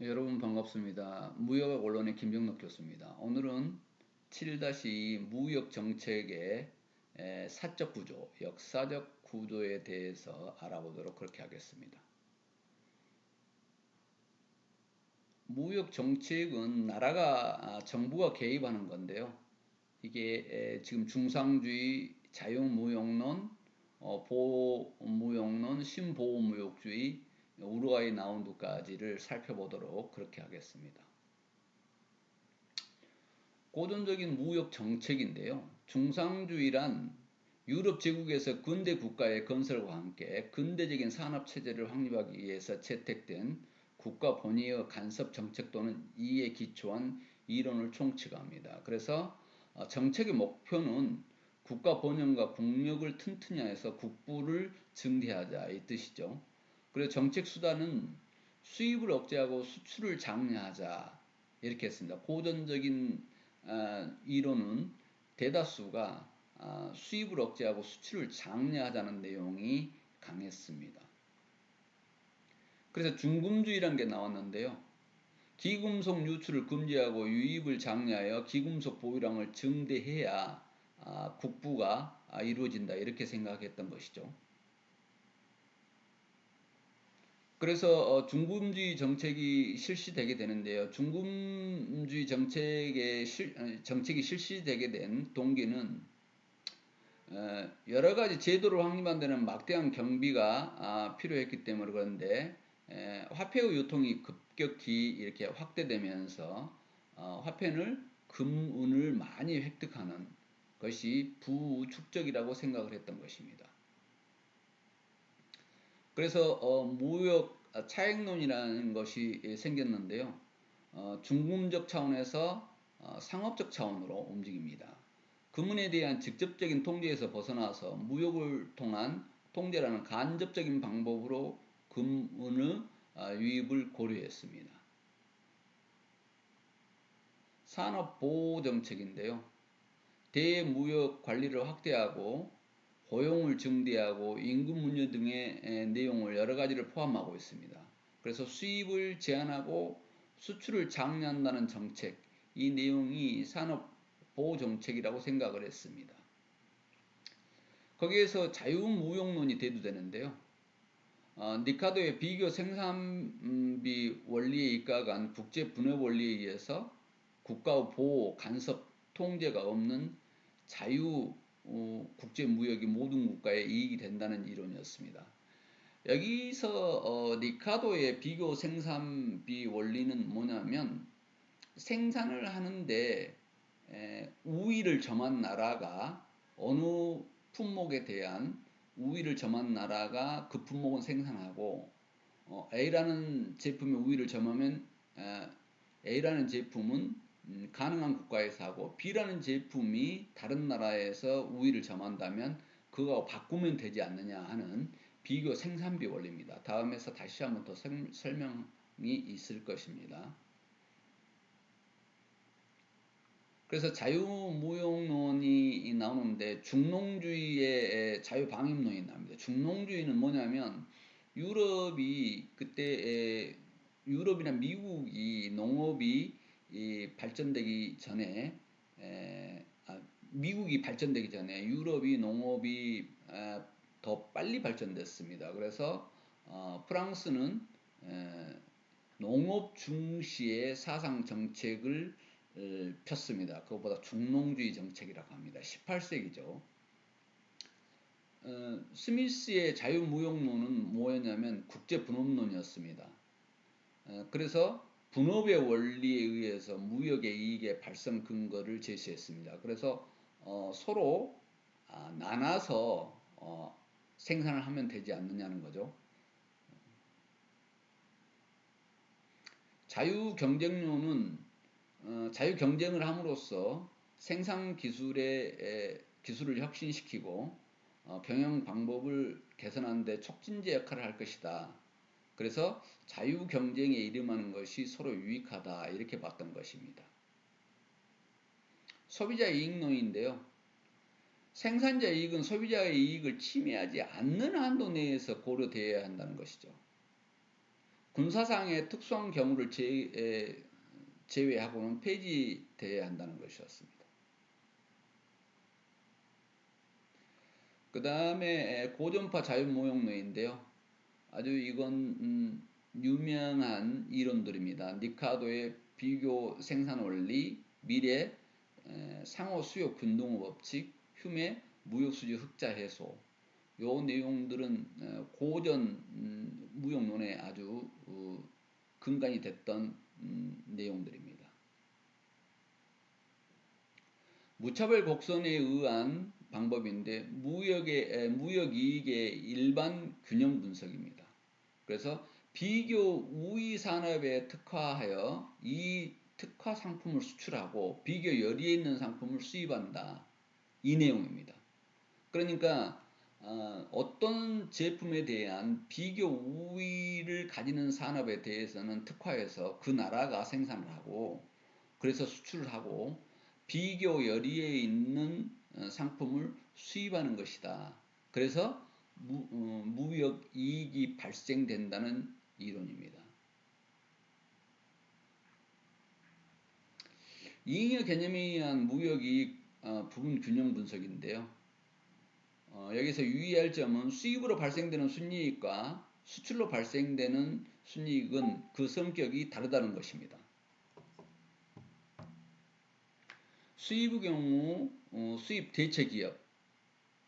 여러분 반갑습니다. 무역학 원론의 김정덕 교수입니다. 오늘은 7-2 무역 정책의 사적 구조, 역사적 구조에 대해서 알아보도록 그렇게 하겠습니다. 무역 정책은 나라가 정부가 개입하는 건데요. 이게 지금 중상주의, 자유무역론, 보호무역론, 신보호무역주의, 우루과이 라운드까지를 살펴보도록 그렇게 하겠습니다. 고전적인 무역 정책인데요. 중상주의란 유럽 제국에서 근대 국가의 건설과 함께 근대적인 산업체제를 확립하기 위해서 채택된 국가 본위의 간섭 정책 또는 이에 기초한 이론을 총칙합니다. 그래서 정책의 목표는 국가 번영과 국력을 튼튼히 해서 국부를 증대하자 이 뜻이죠. 그래서 정책 수단은 수입을 억제하고 수출을 장려하자 이렇게 했습니다. 고전적인 이론은 대다수가 수입을 억제하고 수출을 장려하자는 내용이 강했습니다. 그래서 중금주의라는 게 나왔는데요. 기금속 유출을 금지하고 유입을 장려하여 기금속 보유량을 증대해야 국부가 이루어진다 이렇게 생각했던 것이죠. 그래서 중금주의 정책이 실시되게 되는데요. 중금주의 정책이 실시되게 된 동기는 여러 가지 제도를 확립하는 데는 막대한 경비가 필요했기 때문에 그런데 화폐의 유통이 급격히 이렇게 확대되면서 화폐를 금은을 많이 획득하는 것이 부축적이라고 생각을 했던 것입니다. 그래서 무역 차익론이라는 것이 생겼는데요. 중금적 차원에서 상업적 차원으로 움직입니다. 금은에 대한 직접적인 통제에서 벗어나서 무역을 통한 통제라는 간접적인 방법으로 금은의 유입을 고려했습니다. 산업보호정책인데요. 대무역 관리를 확대하고 고용을 증대하고 임금 문제 등의 내용을 여러 가지를 포함하고 있습니다. 그래서 수입을 제한하고 수출을 장려한다는 정책, 이 내용이 산업보호정책이라고 생각을 했습니다. 거기에서 자유무역론이 대두되는데요. 니카도의 비교 생산비 원리에 입각한 국제분업 원리에 의해서 국가의 보호, 간섭, 통제가 없는 자유 국제무역이 모든 국가에 이익이 된다는 이론이었습니다. 여기서 니카도의 비교 생산비 원리는 뭐냐면 생산을 하는데 우위를 점한 나라가 어느 품목에 대한 우위를 점한 나라가 그 품목은 생산하고 A라는 제품의 우위를 점하면 A라는 제품은 가능한 국가에서 하고 B라는 제품이 다른 나라에서 우위를 점한다면 그거 바꾸면 되지 않느냐 하는 비교 생산비 원리입니다. 다음에서 다시 한번 더 설명이 있을 것입니다. 그래서 자유무역론이 나오는데 중농주의의 자유방임론이 나옵니다. 중농주의는 뭐냐면 유럽이 그때 유럽이나 미국이 농업이 발전되기 전에 미국이 발전되기 전에 유럽이 농업이 더 빨리 발전됐습니다. 그래서 프랑스는 농업 중시의 사상 정책을 폈습니다. 그것보다 중농주의 정책이라고 합니다. 18세기죠. 스미스의 자유무역론은 뭐였냐면 국제분업론이었습니다. 그래서 분업의 원리에 의해서 무역의 이익의 발생 근거를 제시했습니다. 그래서 서로 나눠서 생산을 하면 되지 않느냐는 거죠. 자유경쟁론은 자유경쟁을 함으로써 생산 기술을 혁신시키고 경영 방법을 개선하는 데 촉진제 역할을 할 것이다. 그래서 자유경쟁에 이름하는 것이 서로 유익하다 이렇게 봤던 것입니다. 소비자 이익론인데요. 생산자 이익은 소비자의 이익을 침해하지 않는 한도 내에서 고려되어야 한다는 것이죠. 군사상의 특수한 경우를 제외하고는 폐지되어야 한다는 것이었습니다. 그 다음에 고전파 자유무역론인데요. 아주 이건 유명한 이론들입니다. 니카도의 비교 생산 원리, 미래 상호 수요 균등호 법칙, 휴메 무역수지 흑자 해소. 요 내용들은 고전 무역론에 아주 근간이 됐던 내용들입니다. 무차별 곡선에 의한 방법인데 무역이익의 일반 균형 분석입니다. 그래서 비교 우위 산업에 특화하여 이 특화 상품을 수출하고 비교 열의에 있는 상품을 수입한다. 이 내용입니다. 그러니까 어떤 제품에 대한 비교 우위를 가지는 산업에 대해서는 특화해서 그 나라가 생산을 하고 그래서 수출을 하고 비교 열의에 있는 상품을 수입하는 것이다. 그래서 무역 이익이 발생된다는 이론입니다. 이익의 개념에 의한 무역 이익 부분 균형 분석인데요. 여기서 유의할 점은 수입으로 발생되는 순이익과 수출로 발생되는 순이익은 그 성격이 다르다는 것입니다. 수입의 경우 수입 대체 기업,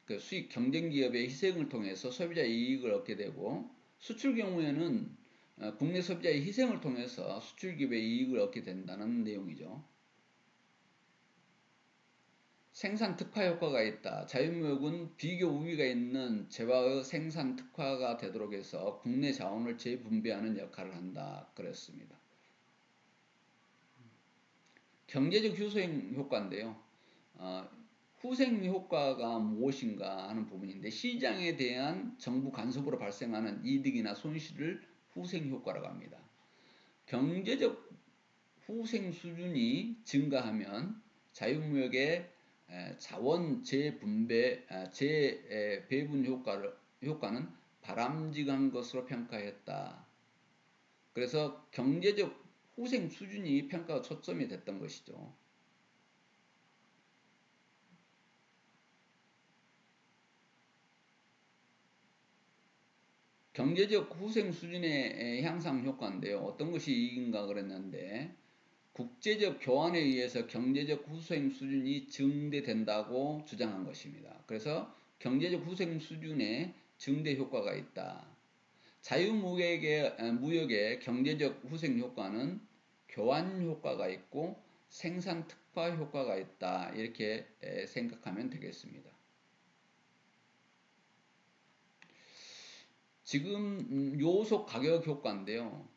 그 수입 경쟁 기업의 희생을 통해서 소비자 이익을 얻게 되고 수출 경우에는 국내 소비자의 희생을 통해서 수출 기업의 이익을 얻게 된다는 내용이죠. 생산 특화 효과가 있다. 자유무역은 비교 우위가 있는 재화의 생산 특화가 되도록 해서 국내 자원을 재분배하는 역할을 한다. 그랬습니다. 경제적 휴생 효과인데요. 후생 효과가 무엇인가 하는 부분인데 시장에 대한 정부 간섭으로 발생하는 이득이나 손실을 후생 효과라고 합니다. 경제적 후생 수준이 증가하면 자유무역의 자원 재분배, 재배분 효과는 바람직한 것으로 평가했다. 그래서 경제적 후생 수준이 평가가 초점이 됐던 것이죠. 경제적 후생 수준의 향상 효과인데요. 어떤 것이 이익인가 그랬는데 국제적 교환에 의해서 경제적 후생 수준이 증대된다고 주장한 것입니다. 그래서 경제적 후생 수준에 증대 효과가 있다. 무역의 경제적 후생 효과는 교환 효과가 있고 생산 특화 효과가 있다. 이렇게 생각하면 되겠습니다. 지금 요소 가격 효과인데요.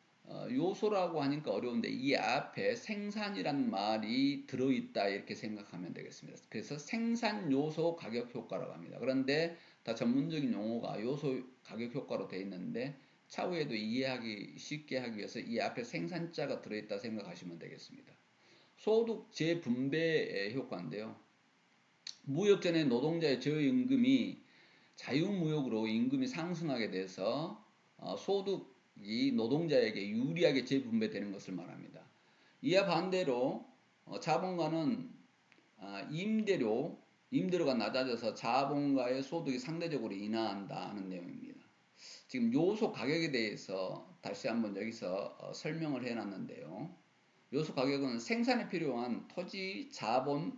요소라고 하니까 어려운데 이 앞에 생산이란 말이 들어있다 이렇게 생각하면 되겠습니다. 그래서 생산 요소 가격 효과라고 합니다. 그런데 다 전문적인 용어가 요소 가격 효과로 되어 있는데 차후에도 이해하기 쉽게 하기 위해서 이 앞에 생산자가 들어있다 생각하시면 되겠습니다. 소득 재분배 효과인데요. 무역 전에 노동자의 저임금이 자유무역으로 임금이 상승하게 돼서 소득이 노동자에게 유리하게 재분배되는 것을 말합니다. 이와 반대로 자본가는 임대료가 낮아져서 자본가의 소득이 상대적으로 인하한다 하는 내용입니다. 지금 요소 가격에 대해서 다시 한번 여기서 설명을 해놨는데요. 요소 가격은 생산에 필요한 토지, 자본,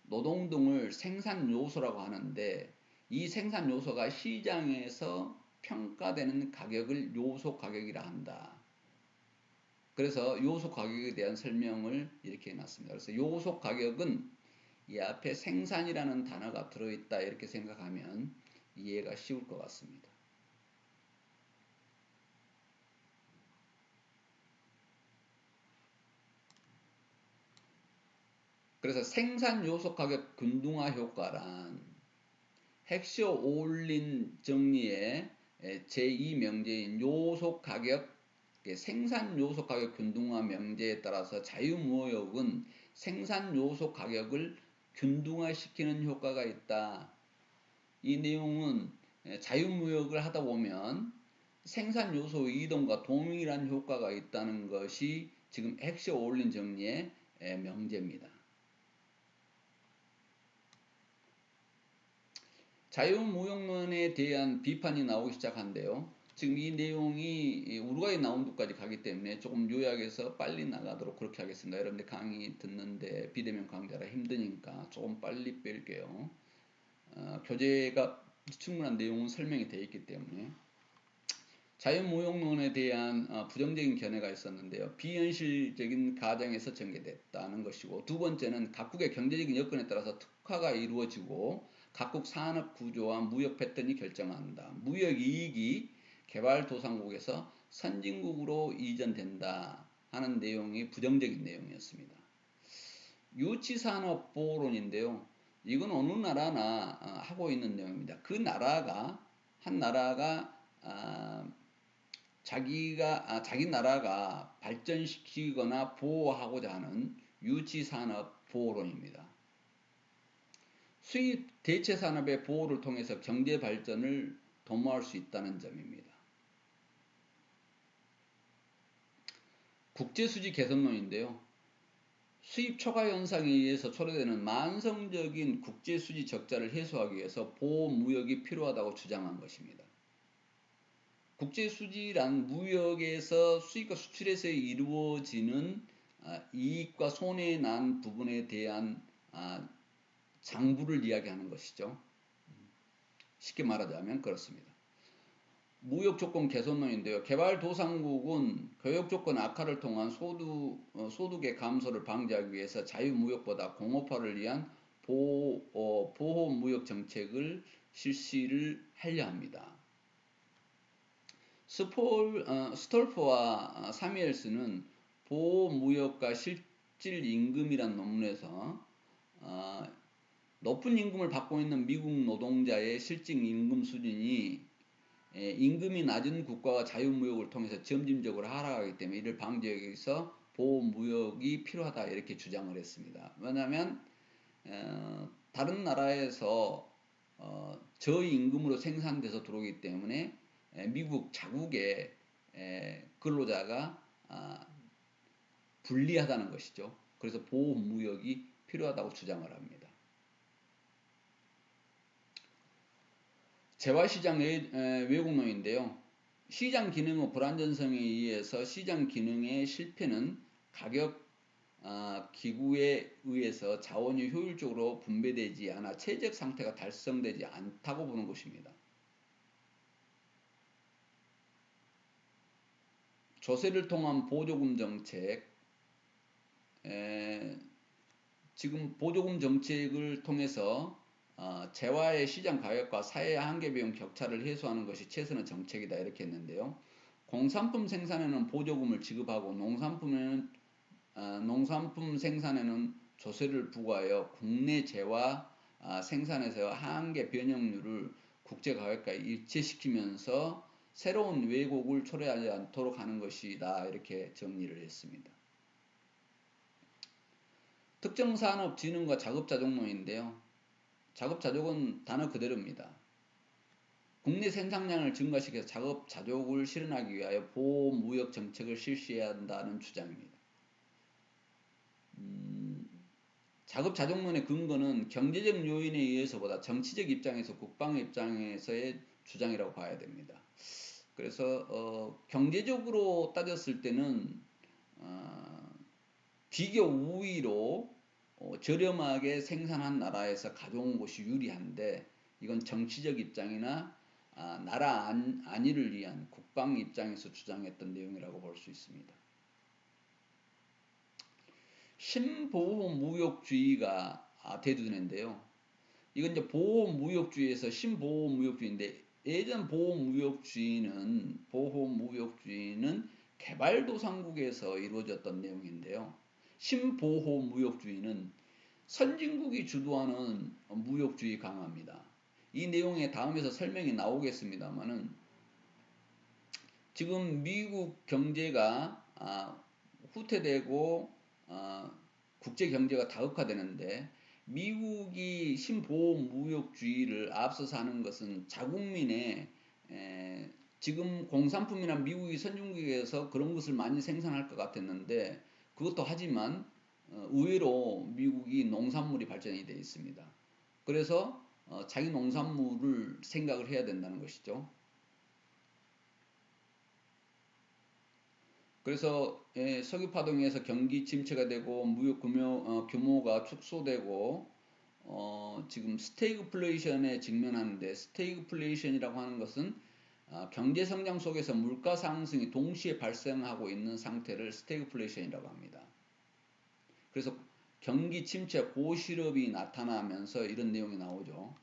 노동 등을 생산 요소라고 하는데 이 생산 요소가 시장에서 평가되는 가격을 요소 가격이라 한다. 그래서 요소 가격에 대한 설명을 이렇게 해놨습니다. 그래서 요소 가격은 이 앞에 생산이라는 단어가 들어있다 이렇게 생각하면 이해가 쉬울 것 같습니다. 그래서 생산 요소 가격 균등화 효과란 핵시오 오올린 정리의 제2명제인 요소 가격 생산 요소 가격 균등화 명제에 따라서 자유무역은 생산 요소 가격을 균등화시키는 효과가 있다. 이 내용은 자유무역을 하다 보면 생산 요소 이동과 동일한 효과가 있다는 것이 지금 핵시 어울린 정리의 명제입니다. 자유무역론에 대한 비판이 나오기 시작한데요. 지금 이 내용이 우루과이 라운드까지 가기 때문에 조금 요약해서 빨리 나가도록 그렇게 하겠습니다. 여러분들 강의 듣는데 비대면 강좌라 힘드니까 조금 빨리 뺄게요. 교재가 충분한 내용은 설명이 되어 있기 때문에. 자유무역론에 대한 부정적인 견해가 있었는데요. 비현실적인 가정에서 전개됐다는 것이고, 두 번째는 각국의 경제적인 여건에 따라서 특화가 이루어지고 각국 산업 구조와 무역 패턴이 결정한다. 무역 이익이 개발도상국에서 선진국으로 이전된다 하는 내용이 부정적인 내용이었습니다. 유치산업 보호론인데요. 이건 어느 나라나 하고 있는 내용입니다. 그 나라가 한 나라가 자기 나라가 발전시키거나 보호하고자 하는 유치산업 보호론입니다. 수입 대체 산업의 보호를 통해서 경제 발전을 도모할 수 있다는 점입니다. 국제수지 개선론인데요. 수입 초과 현상에 의해서 초래되는 만성적인 국제수지 적자를 해소하기 위해서 보호무역이 필요하다고 주장한 것입니다. 국제수지란 무역에서 수입과 수출에서 이루어지는 이익과 손해 난 부분에 대한 장부를 이야기하는 것이죠. 쉽게 말하자면 그렇습니다. 무역조건 개선론인데요. 개발도상국은 교역조건 악화를 통한 소득의 감소를 방지하기 위해서 자유무역보다 공업화를 위한 보호무역 정책을 실시를 하려 합니다. 스톨프와 사미엘스는 보호무역과 실질임금이란 논문에서 높은 임금을 받고 있는 미국 노동자의 실질임금 수준이 임금이 낮은 국가와 자유무역을 통해서 점진적으로 하락하기 때문에 이를 방지하기 위해서 보호무역이 필요하다 이렇게 주장을 했습니다. 왜냐하면 다른 나라에서 저임금으로 생산돼서 들어오기 때문에 미국 자국의 근로자가 불리하다는 것이죠. 그래서 보호무역이 필요하다고 주장을 합니다. 재화시장 왜곡론인데요. 시장 기능의 불안전성에 의해서 시장 기능의 실패는 가격 기구에 의해서 자원이 효율적으로 분배되지 않아 최적 상태가 달성되지 않다고 보는 것입니다. 조세를 통한 보조금 정책, 지금 보조금 정책을 통해서 재화의 시장 가격과 사회 한계 비용 격차를 해소하는 것이 최선의 정책이다 이렇게 했는데요. 공산품 생산에는 보조금을 지급하고 농산품 생산에는 조세를 부과하여 국내 재화 생산에서 한계 변형률을 국제 가격과 일치시키면서 새로운 왜곡을 초래하지 않도록 하는 것이다 이렇게 정리를 했습니다. 특정 산업 진흥과 자급자족론인데요. 자급자족은 단어 그대로입니다. 국내 생산량을 증가시켜서 자급자족을 실현하기 위하여 보호무역 정책을 실시해야 한다는 주장입니다. 자급자족론의 근거는 경제적 요인에 의해서보다 정치적 입장에서 국방 입장에서의 주장이라고 봐야 됩니다. 그래서 경제적으로 따졌을 때는 비교 우위로 저렴하게 생산한 나라에서 가져온 것이 유리한데 이건 정치적 입장이나 나라 안위를 위한 국방 입장에서 주장했던 내용이라고 볼 수 있습니다. 신보호무역주의가 대두되는데요. 이건 이제 보호무역주의에서 신보호무역주의인데 예전 보호무역주의는 개발도상국에서 이루어졌던 내용인데요. 신보호무역주의는 선진국이 주도하는 무역주의 강화입니다. 이 내용에 다음에서 설명이 나오겠습니다만은 지금 미국 경제가 후퇴되고 국제 경제가 다극화되는데 미국이 신보호무역주의를 앞서서 하는 것은 자국민의 지금 공산품이나 미국이 선진국에서 그런 것을 많이 생산할 것 같았는데 그것도 하지만 의외로 미국이 농산물이 발전이 되어 있습니다. 그래서 자기 농산물을 생각을 해야 된다는 것이죠. 그래서 석유 파동에서 경기 침체가 되고 무역 규모가 축소되고 지금 스태그플레이션에 직면하는데 스태그플레이션이라고 하는 것은 경제 성장 속에서 물가 상승이 동시에 발생하고 있는 상태를 스태그플레이션이라고 합니다. 그래서 경기 침체 고실업이 나타나면서 이런 내용이 나오죠.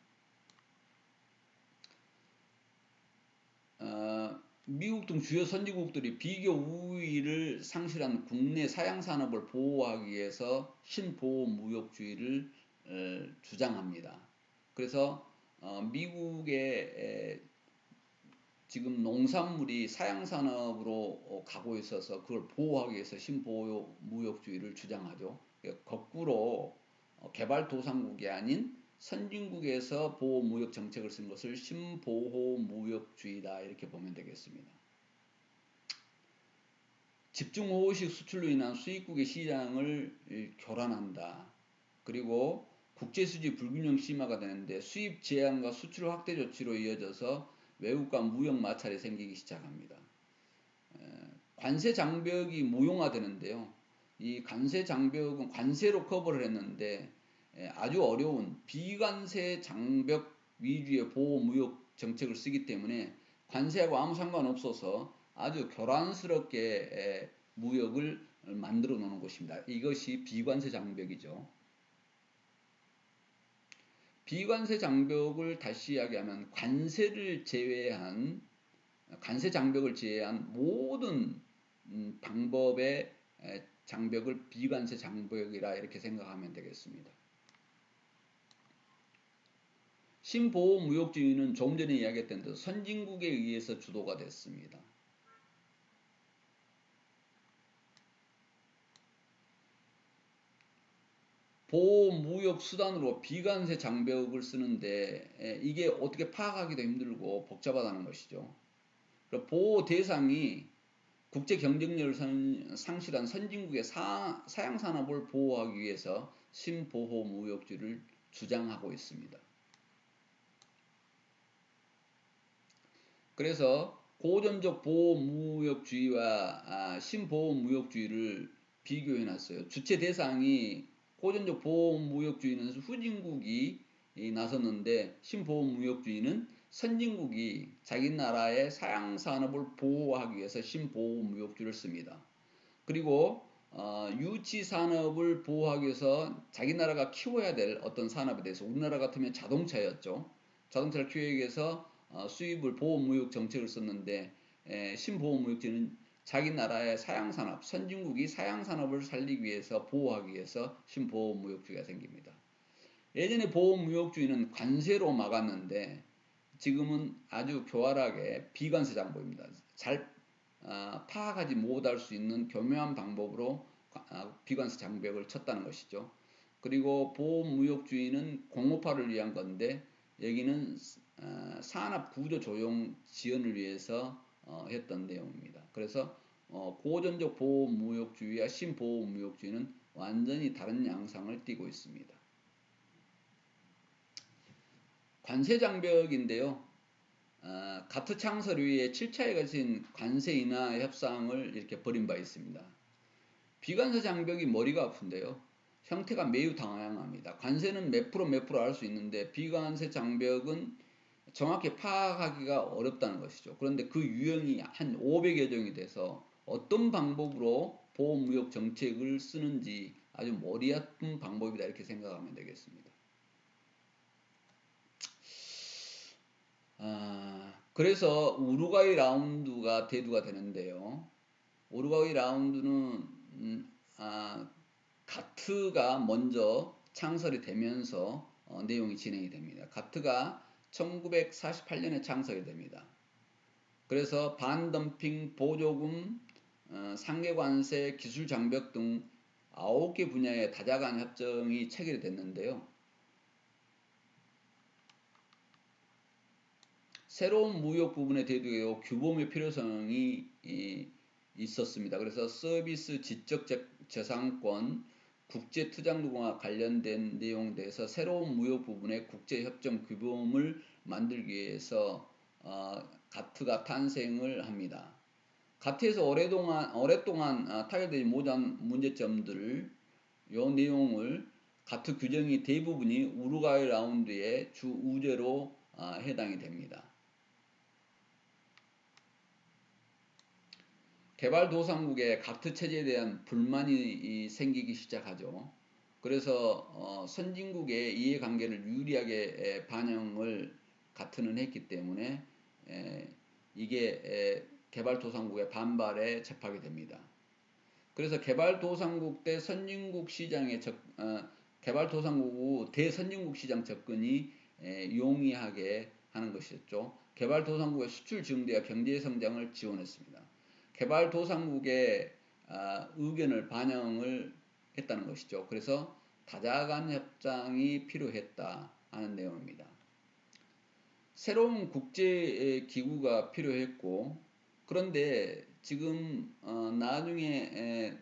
미국 등 주요 선진국들이 비교 우위를 상실한 국내 사양 산업을 보호하기 위해서 신보호 무역주의를 주장합니다. 그래서 미국의 지금 농산물이 사양 산업으로 가고 있어서 그걸 보호하기 위해서 신보호 무역주의를 주장하죠. 거꾸로 개발도상국이 아닌 선진국에서 보호무역 정책을 쓴 것을 신보호무역주의다 이렇게 보면 되겠습니다. 집중호우식 수출로 인한 수입국의 시장을 교란한다. 그리고 국제수지 불균형 심화가 되는데 수입 제한과 수출 확대 조치로 이어져서 외국과 무역 마찰이 생기기 시작합니다. 관세 장벽이 무용화되는데요. 이 관세 장벽은 관세로 커버를 했는데 아주 어려운 비관세 장벽 위주의 보호 무역 정책을 쓰기 때문에 관세하고 아무 상관없어서 아주 교란스럽게 무역을 만들어 놓는 것입니다. 이것이 비관세 장벽이죠. 비관세 장벽을 다시 이야기하면 관세 장벽을 제외한 모든 방법의 장벽을 비관세 장벽이라 이렇게 생각하면 되겠습니다. 신보호무역주의는 조금 전에 이야기했던 대로 선진국에 의해서 주도가 됐습니다. 보호무역 수단으로 비관세 장벽을 쓰는데 이게 어떻게 파악하기도 힘들고 복잡하다는 것이죠. 보호 대상이 국제 경쟁력을 상실한 선진국의 사양 산업을 보호하기 위해서 신보호무역주의를 주장하고 있습니다. 그래서 고전적 보호무역주의와 신보호무역주의를 비교해 놨어요. 주체 대상이 고전적 보호무역주의는 후진국이 나섰는데 신보호무역주의는 선진국이 자기 나라의 사양산업을 보호하기 위해서 신보호무역주의를 씁니다. 그리고 유치산업을 보호하기 위해서 자기 나라가 키워야 될 어떤 산업에 대해서 우리나라 같으면 자동차였죠. 자동차를 키우기 위해서 수입을 보호무역 정책을 썼는데 신보호무역주의는 자기 나라의 사양산업, 선진국이 사양산업을 살리기 위해서 보호하기 위해서 신보호무역주의가 생깁니다. 예전에 보호무역주의는 관세로 막았는데 지금은 아주 교활하게 비관세 장벽입니다. 잘 파악하지 못할 수 있는 교묘한 방법으로 비관세 장벽을 쳤다는 것이죠. 그리고 보호무역주의는 공업화를 위한 건데 여기는 산업 구조 조정 지원을 위해서 했던 내용입니다. 그래서 고전적 보호무역주의와 신보호무역주의는 완전히 다른 양상을 띠고 있습니다. 관세 장벽인데요. 가트 창설 이후에 7차에 걸친 관세 인하 협상을 이렇게 벌인 바 있습니다. 비관세 장벽이 머리가 아픈데요. 형태가 매우 다양합니다. 관세는 몇 프로 알 수 있는데 비관세 장벽은 정확히 파악하기가 어렵다는 것이죠. 그런데 그 유형이 한 500여 종이 돼서 어떤 방법으로 보호무역 정책을 쓰는지 아주 머리 아픈 방법이다 이렇게 생각하면 되겠습니다. 그래서 우루과이 라운드가 대두가 되는데요. 우루과이 라운드는 가트가 먼저 창설이 되면서 내용이 진행이 됩니다. 가트가 1948년에 창설이 됩니다. 그래서 반덤핑, 보조금, 상계관세, 기술장벽 등 9개 분야의 다자간 협정이 체결이 됐는데요. 새로운 무역 부분에 대두되어 규범의 필요성이 있었습니다. 그래서 서비스 지적 재산권, 국제투자과 관련된 내용에 대해서 새로운 무역 부분의 국제협정 규범을 만들기 위해서 가트가 탄생을 합니다. 가트에서 오랫동안 타결되지 못한 문제점들을 요 내용을 가트 규정이 대부분이 우루과이 라운드의 주 우제로 해당이 됩니다. 개발도상국의 가트 체제에 대한 불만이 생기기 시작하죠. 그래서 선진국의 이해관계를 유리하게 반영을 가트는 했기 때문에 이게 개발도상국의 반발에 접하게 됩니다. 그래서 개발도상국 대 선진국 시장의 개발도상국 후 대선진국 시장 접근이 용이하게 하는 것이었죠. 개발도상국의 수출 증대와 경제 성장을 지원했습니다. 개발도상국의 의견을 반영을 했다는 것이죠. 그래서 다자간 협상이 필요했다 하는 내용입니다. 새로운 국제기구가 필요했고, 그런데 지금 나중에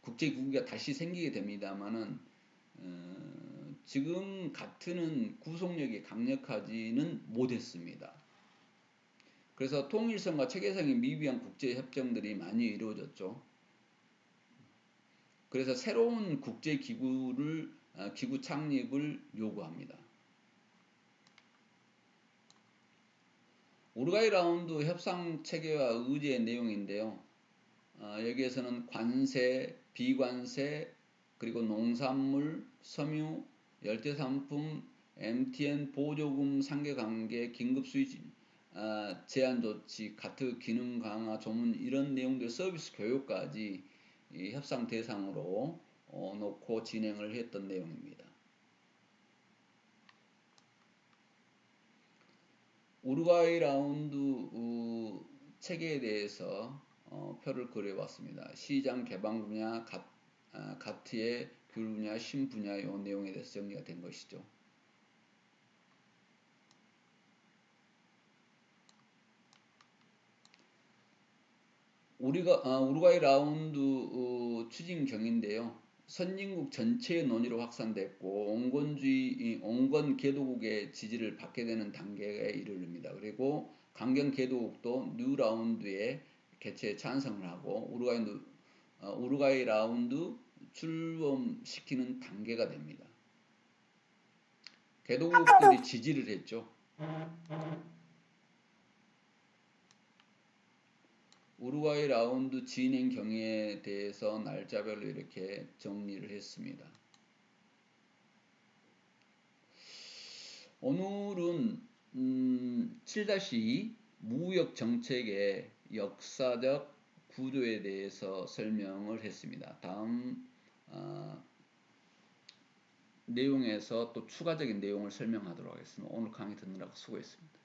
국제기구가 다시 생기게 됩니다만은 지금 같은 구속력이 강력하지는 못했습니다. 그래서 통일성과 체계성이 미비한 국제협정들이 많이 이루어졌죠. 그래서 새로운 국제기구 창립을 요구합니다. 우루과이 라운드 협상 체계와 의제의 내용인데요. 여기에서는 관세, 비관세, 그리고 농산물, 섬유, 열대상품, MTN 보조금 상계관계, 긴급수요 제한 조치, 가트 기능 강화, 조문 이런 내용들 서비스 교육까지 협상 대상으로 놓고 진행을 했던 내용입니다. 우루과이 라운드 체계에 대해서 표를 그려봤습니다. 시장 개방 분야, 가트의 규율 분야, 신분야 이 내용에 대해서 정리가 된 것이죠. 우루과이 라운드 추진경인데요. 선진국 전체의 논의로 확산됐고 온건 개도국의 지지를 받게 되는 단계에 이르릅니다. 그리고 강경 개도국도 뉴 라운드의 개최에 찬성을 하고 우루과이 라운드 출범시키는 단계가 됩니다. 개도국들이 지지를 했죠. 우루과이 라운드 진행 경위에 대해서 날짜별로 이렇게 정리를 했습니다. 오늘은 7-2 무역 정책의 역사적 구조에 대해서 설명을 했습니다. 다음 내용에서 또 추가적인 내용을 설명하도록 하겠습니다. 오늘 강의 듣느라고 수고했습니다.